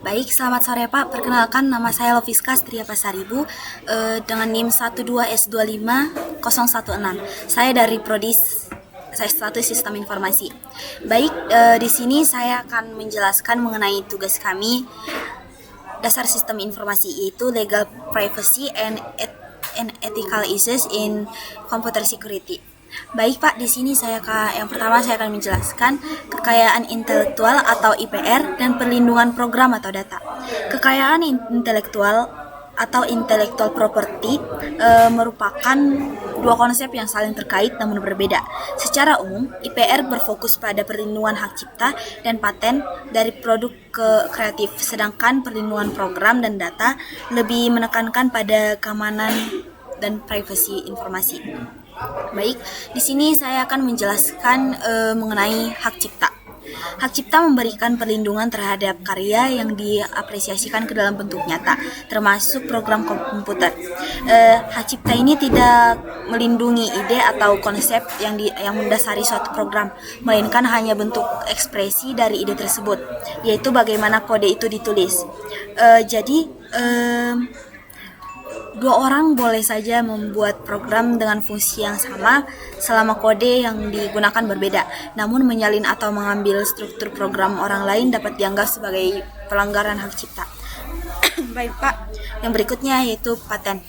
Baik, selamat sore Pak. Perkenalkan, nama saya Loviska Stria Pasaribu dengan NIM 12S25016. Saya dari Prodi Status Sistem Informasi. Baik, di sini saya akan menjelaskan mengenai tugas kami dasar sistem informasi, yaitu legal privacy and ethical issues in computer security. Baik Pak, di sini yang pertama saya akan menjelaskan kekayaan intelektual atau IPR dan perlindungan program atau data. Kekayaan intelektual atau intellectual property merupakan dua konsep yang saling terkait namun berbeda. Secara umum, IPR berfokus pada perlindungan hak cipta dan paten dari produk kreatif, sedangkan perlindungan program dan data lebih menekankan pada keamanan dan privasi informasi. Baik, di sini saya akan menjelaskan mengenai hak cipta. Hak cipta memberikan perlindungan terhadap karya yang diapresiasikan ke dalam bentuk nyata, termasuk program komputer. Hak cipta ini tidak melindungi ide atau konsep yang mendasari suatu program, melainkan hanya bentuk ekspresi dari ide tersebut, yaitu bagaimana kode itu ditulis. Jadi dua orang boleh saja membuat program dengan fungsi yang sama selama kode yang digunakan berbeda. Namun menyalin atau mengambil struktur program orang lain dapat dianggap sebagai pelanggaran hak cipta. Baik Pak, yang berikutnya yaitu paten.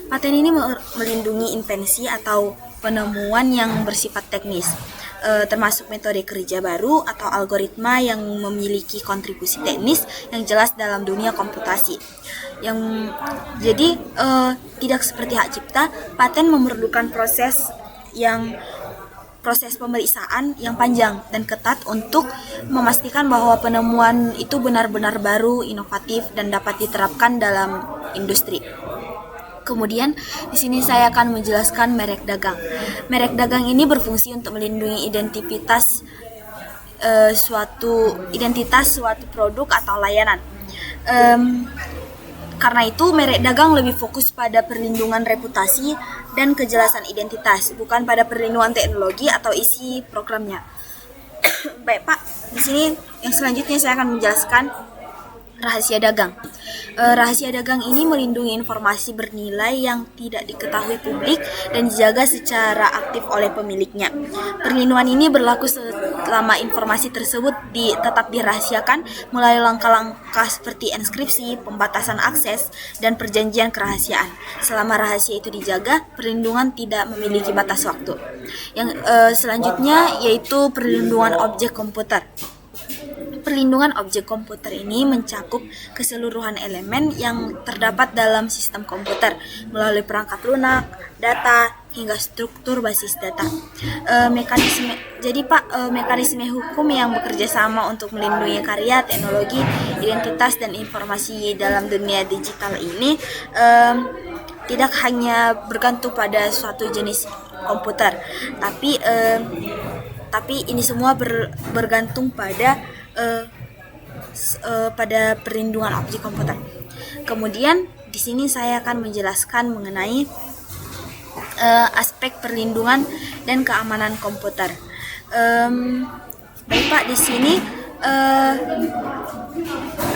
Paten ini melindungi invensi atau penemuan yang bersifat teknis, termasuk metode kerja baru atau algoritma yang memiliki kontribusi teknis yang jelas dalam dunia komputasi. Jadi tidak seperti hak cipta, paten memerlukan proses pemeriksaan yang panjang dan ketat untuk memastikan bahwa penemuan itu benar-benar baru, inovatif, dan dapat diterapkan dalam industri. Kemudian di sini saya akan menjelaskan merek dagang. Merek dagang ini berfungsi untuk melindungi identitas suatu produk atau layanan. Karena itu, merek dagang lebih fokus pada perlindungan reputasi dan kejelasan identitas, bukan pada perlindungan teknologi atau isi programnya. Baik Pak, di sini yang selanjutnya saya akan menjelaskan rahasia dagang. Rahasia dagang ini melindungi informasi bernilai yang tidak diketahui publik dan dijaga secara aktif oleh pemiliknya. Perlindungan ini berlaku selama informasi tersebut tetap dirahasiakan melalui langkah-langkah seperti enskripsi, pembatasan akses, dan perjanjian kerahasiaan. Selama rahasia itu dijaga, perlindungan tidak memiliki batas waktu. Yang selanjutnya yaitu perlindungan objek komputer. Perlindungan objek komputer ini mencakup keseluruhan elemen yang terdapat dalam sistem komputer melalui perangkat lunak, data, hingga struktur basis data. Mekanisme hukum yang bekerja sama untuk melindungi karya, teknologi, identitas, dan informasi dalam dunia digital ini tidak hanya bergantung pada suatu jenis komputer, tapi ini semua bergantung pada perlindungan objek komputer. Kemudian di sini saya akan menjelaskan mengenai aspek perlindungan dan keamanan komputer. Baik Pak, di sini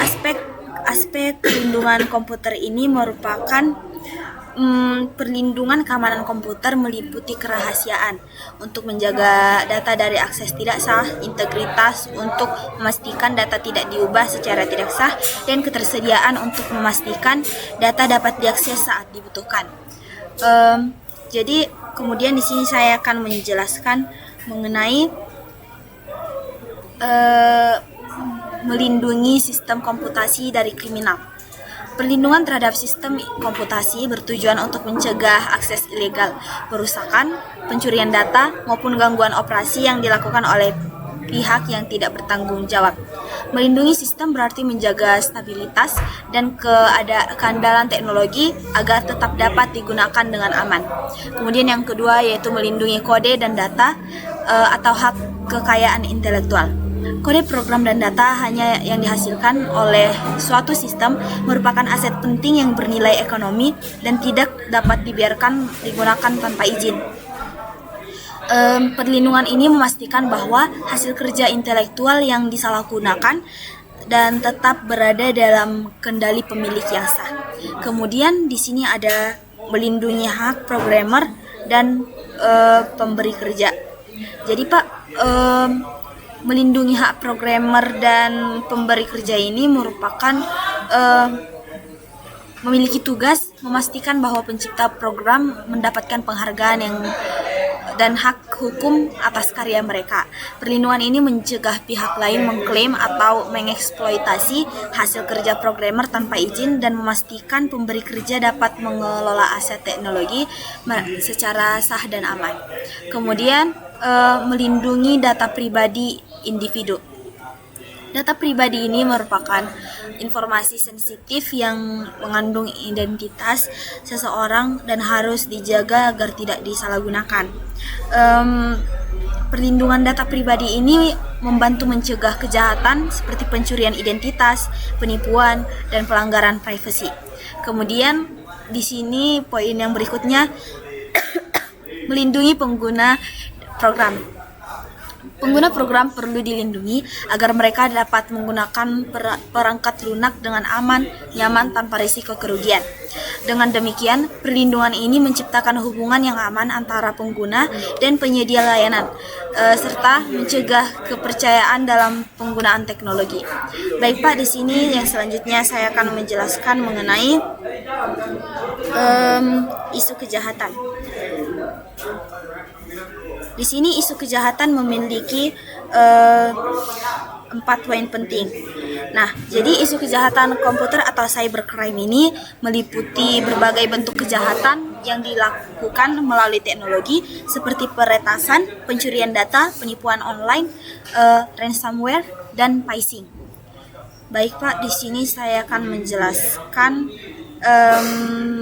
aspek perlindungan komputer ini merupakan perlindungan keamanan komputer meliputi kerahasiaan untuk menjaga data dari akses tidak sah, integritas untuk memastikan data tidak diubah secara tidak sah, dan ketersediaan untuk memastikan data dapat diakses saat dibutuhkan. Jadi kemudian di sini saya akan menjelaskan mengenai melindungi sistem komputasi dari kriminal. Perlindungan terhadap sistem komputasi bertujuan untuk mencegah akses ilegal, perusakan, pencurian data, maupun gangguan operasi yang dilakukan oleh pihak yang tidak bertanggung jawab. Melindungi sistem berarti menjaga stabilitas dan keandalan teknologi agar tetap dapat digunakan dengan aman. Kemudian yang kedua yaitu melindungi kode dan data atau hak kekayaan intelektual. Kode program dan data hanya yang dihasilkan oleh suatu sistem merupakan aset penting yang bernilai ekonomi dan tidak dapat dibiarkan digunakan tanpa izin. Perlindungan ini memastikan bahwa hasil kerja intelektual yang disalahgunakan dan tetap berada dalam kendali pemilik yang sah. Kemudian di sini ada melindungi hak programmer dan pemberi kerja. Jadi Pak, melindungi hak programmer dan pemberi kerja ini merupakan memiliki tugas memastikan bahwa pencipta program mendapatkan penghargaan dan hak hukum atas karya mereka. Perlindungan ini mencegah pihak lain mengklaim atau mengeksploitasi hasil kerja programmer tanpa izin dan memastikan pemberi kerja dapat mengelola aset teknologi secara sah dan aman. Kemudian melindungi data pribadi individu. Data pribadi ini merupakan informasi sensitif yang mengandung identitas seseorang dan harus dijaga agar tidak disalahgunakan. Perlindungan data pribadi ini membantu mencegah kejahatan seperti pencurian identitas, penipuan, dan pelanggaran privasi. Kemudian di sini poin yang berikutnya melindungi pengguna program. Pengguna program perlu dilindungi agar mereka dapat menggunakan perangkat lunak dengan aman, nyaman, tanpa risiko kerugian. Dengan demikian, perlindungan ini menciptakan hubungan yang aman antara pengguna dan penyedia layanan, serta mencegah kepercayaan dalam penggunaan teknologi. Baik Pak, di sini yang selanjutnya saya akan menjelaskan mengenai isu kejahatan. Di sini isu kejahatan memiliki 4 poin penting. Nah, jadi isu kejahatan komputer atau cybercrime ini meliputi berbagai bentuk kejahatan yang dilakukan melalui teknologi seperti peretasan, pencurian data, penipuan online, ransomware, dan phishing. Baik Pak, di sini saya akan menjelaskan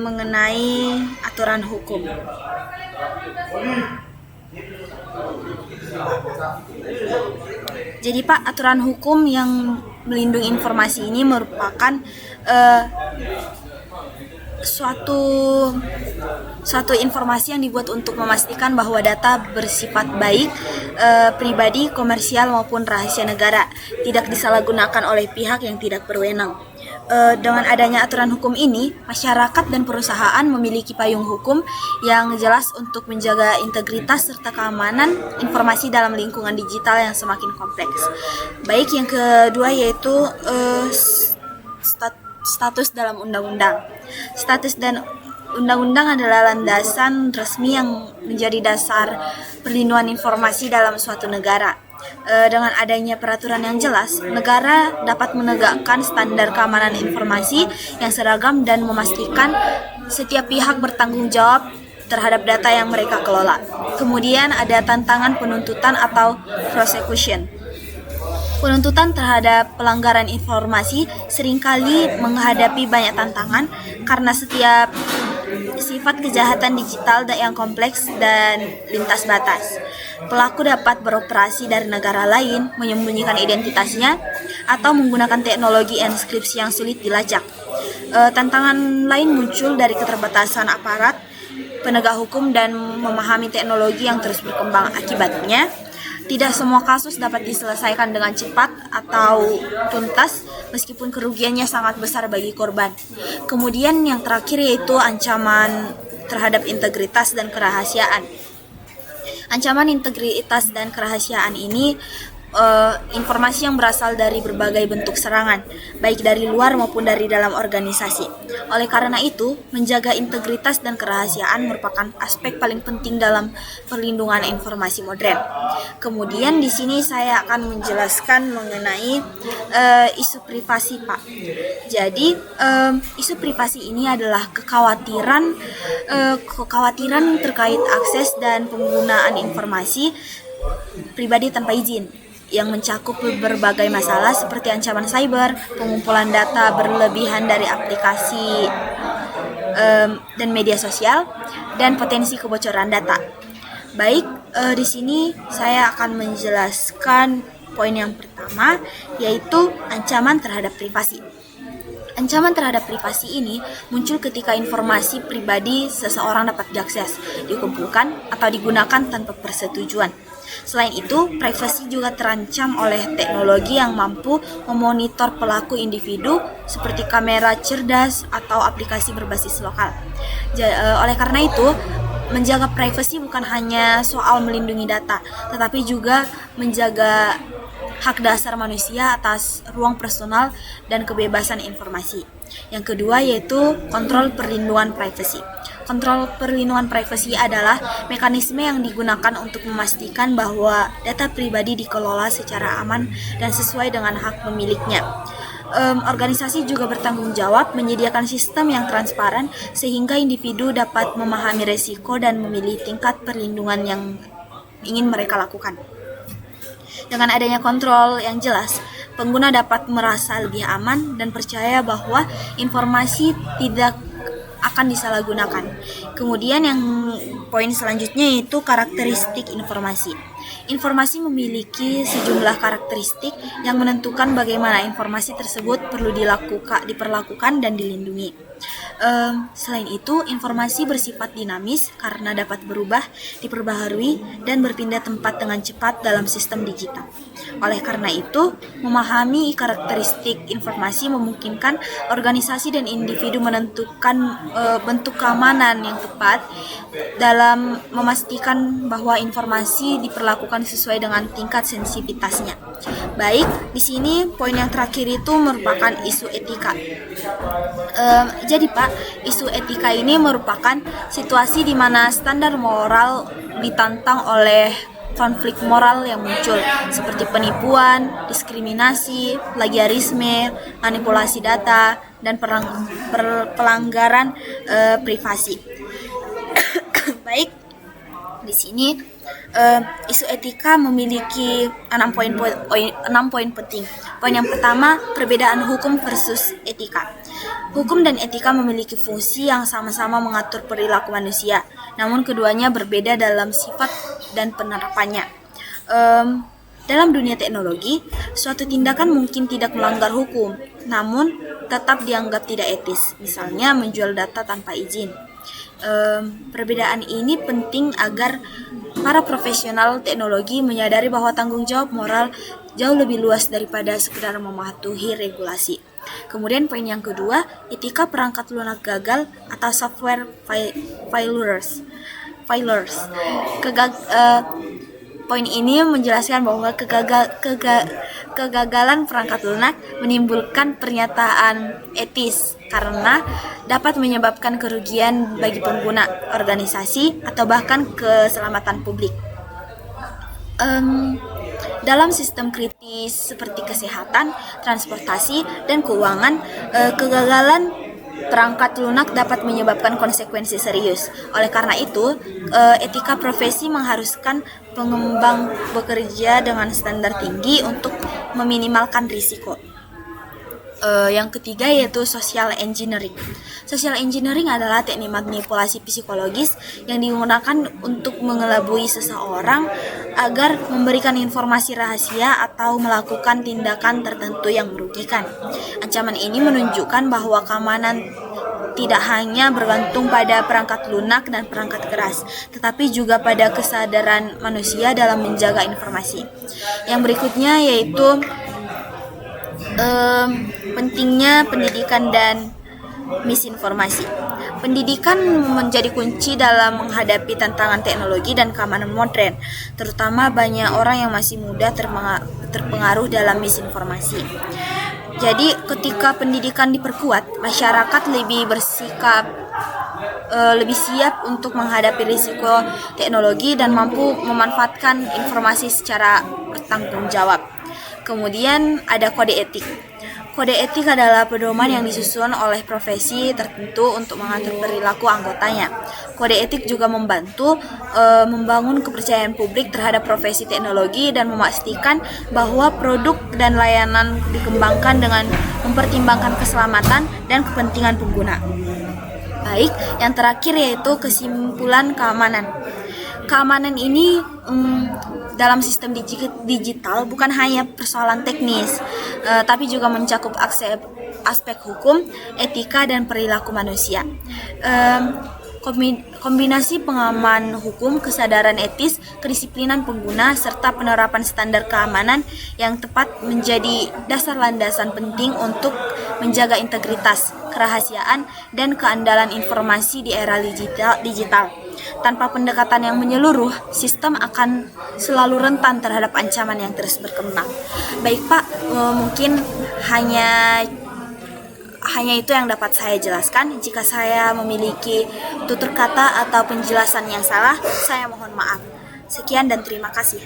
mengenai aturan hukum. Jadi Pak, aturan hukum yang melindungi informasi ini merupakan suatu informasi yang dibuat untuk memastikan bahwa data bersifat baik, pribadi, komersial maupun rahasia negara tidak disalahgunakan oleh pihak yang tidak berwenang. Dengan adanya aturan hukum ini, masyarakat dan perusahaan memiliki payung hukum yang jelas untuk menjaga integritas serta keamanan informasi dalam lingkungan digital yang semakin kompleks. Baik, yang kedua yaitu status dalam undang-undang. Status dan undang-undang adalah landasan resmi yang menjadi dasar perlindungan informasi dalam suatu negara. Dengan adanya peraturan yang jelas, negara dapat menegakkan standar keamanan informasi yang seragam dan memastikan setiap pihak bertanggung jawab terhadap data yang mereka kelola. Kemudian ada tantangan penuntutan atau prosecution. Penuntutan terhadap pelanggaran informasi seringkali menghadapi banyak tantangan karena setiap sifat kejahatan digital yang kompleks dan lintas batas. Pelaku dapat beroperasi dari negara lain, menyembunyikan identitasnya, atau menggunakan teknologi enskripsi yang sulit dilacak. Tantangan lain muncul dari keterbatasan aparat penegak hukum dan memahami teknologi yang terus berkembang. Akibatnya, tidak semua kasus dapat diselesaikan dengan cepat atau tuntas meskipun kerugiannya sangat besar bagi korban. Kemudian yang terakhir yaitu ancaman terhadap integritas dan kerahasiaan. Ancaman integritas dan kerahasiaan ini informasi yang berasal dari berbagai bentuk serangan, baik dari luar maupun dari dalam organisasi. Oleh karena itu, menjaga integritas dan kerahasiaan merupakan aspek paling penting dalam perlindungan informasi modern. Kemudian di sini saya akan menjelaskan mengenai isu privasi, Pak. Jadi, isu privasi ini adalah kekhawatiran terkait akses dan penggunaan informasi pribadi tanpa izin, yang mencakup berbagai masalah seperti ancaman cyber, pengumpulan data berlebihan dari aplikasi dan media sosial, dan potensi kebocoran data. Baik, di sini saya akan menjelaskan poin yang pertama, yaitu ancaman terhadap privasi. Ancaman terhadap privasi ini muncul ketika informasi pribadi seseorang dapat diakses, dikumpulkan, atau digunakan tanpa persetujuan. Selain itu, privasi juga terancam oleh teknologi yang mampu memonitor pelaku individu seperti kamera cerdas atau aplikasi berbasis lokal. Oleh karena itu, menjaga privasi bukan hanya soal melindungi data, tetapi juga menjaga hak dasar manusia atas ruang personal dan kebebasan informasi. Yang kedua yaitu kontrol perlindungan privasi. Kontrol perlindungan privasi adalah mekanisme yang digunakan untuk memastikan bahwa data pribadi dikelola secara aman dan sesuai dengan hak pemiliknya. Organisasi juga bertanggung jawab menyediakan sistem yang transparan sehingga individu dapat memahami resiko dan memilih tingkat perlindungan yang ingin mereka lakukan. Dengan adanya kontrol yang jelas, pengguna dapat merasa lebih aman dan percaya bahwa informasi tidak akan disalahgunakan. Kemudian yang poin selanjutnya yaitu karakteristik informasi. Informasi memiliki sejumlah karakteristik yang menentukan bagaimana informasi tersebut perlu diperlakukan dan dilindungi. Selain itu, informasi bersifat dinamis karena dapat berubah, diperbaharui, dan berpindah tempat dengan cepat dalam sistem digital. Oleh karena itu, memahami karakteristik informasi memungkinkan organisasi dan individu menentukan bentuk keamanan yang tepat dalam memastikan bahwa informasi diperlakukan sesuai dengan tingkat sensitivitasnya. Baik, di sini poin yang terakhir itu merupakan isu etika. Jadi Pak, isu etika ini merupakan situasi di mana standar moral ditantang oleh konflik moral yang muncul seperti penipuan, diskriminasi, plagiarisme, manipulasi data, dan pelanggaran privasi. Baik, di sini isu etika memiliki 6 poin penting. Poin yang pertama, perbedaan hukum versus etika. Hukum dan etika memiliki fungsi yang sama-sama mengatur perilaku manusia, namun keduanya berbeda dalam sifat dan penerapannya. Dalam dunia teknologi, suatu tindakan mungkin tidak melanggar hukum, namun tetap dianggap tidak etis, misalnya menjual data tanpa izin. Perbedaan ini penting agar para profesional teknologi menyadari bahwa tanggung jawab moral jauh lebih luas daripada sekedar mematuhi regulasi. Kemudian poin yang kedua, etika perangkat lunak gagal atau software failures. Poin ini menjelaskan bahwa kegagalan perangkat lunak menimbulkan pernyataan etis karena dapat menyebabkan kerugian bagi pengguna, organisasi, atau bahkan keselamatan publik. Dalam sistem kritis seperti kesehatan, transportasi, dan keuangan, kegagalan perangkat lunak dapat menyebabkan konsekuensi serius. Oleh karena itu, etika profesi mengharuskan pengembang bekerja dengan standar tinggi untuk meminimalkan risiko. Yang ketiga yaitu social engineering. Social engineering adalah teknik manipulasi psikologis yang digunakan untuk mengelabui seseorang agar memberikan informasi rahasia atau melakukan tindakan tertentu yang merugikan. Ancaman ini menunjukkan bahwa keamanan tidak hanya bergantung pada perangkat lunak dan perangkat keras, tetapi juga pada kesadaran manusia dalam menjaga informasi. Yang berikutnya yaitu pentingnya pendidikan dan misinformasi. Pendidikan menjadi kunci dalam menghadapi tantangan teknologi dan keamanan modern, terutama banyak orang yang masih muda terpengaruh dalam misinformasi. Jadi ketika pendidikan diperkuat, masyarakat lebih siap untuk menghadapi risiko teknologi dan mampu memanfaatkan informasi secara bertanggung jawab. Kemudian ada kode etik. Kode etik adalah pedoman yang disusun oleh profesi tertentu untuk mengatur perilaku anggotanya. Kode etik juga membantu membangun kepercayaan publik terhadap profesi teknologi dan memastikan bahwa produk dan layanan dikembangkan dengan mempertimbangkan keselamatan dan kepentingan pengguna. Baik, yang terakhir yaitu kesimpulan keamanan. Keamanan ini dalam sistem digital bukan hanya persoalan teknis, tapi juga mencakup aspek hukum, etika, dan perilaku manusia. Kombinasi pengaman hukum, kesadaran etis, kedisiplinan pengguna, serta penerapan standar keamanan yang tepat menjadi dasar landasan penting untuk menjaga integritas, kerahasiaan, dan keandalan informasi di era digital. Tanpa pendekatan yang menyeluruh, sistem akan selalu rentan terhadap ancaman yang terus berkembang. Baik Pak, mungkin hanya itu yang dapat saya jelaskan. Jika saya memiliki tutur kata atau penjelasan yang salah, saya mohon maaf. Sekian dan terima kasih.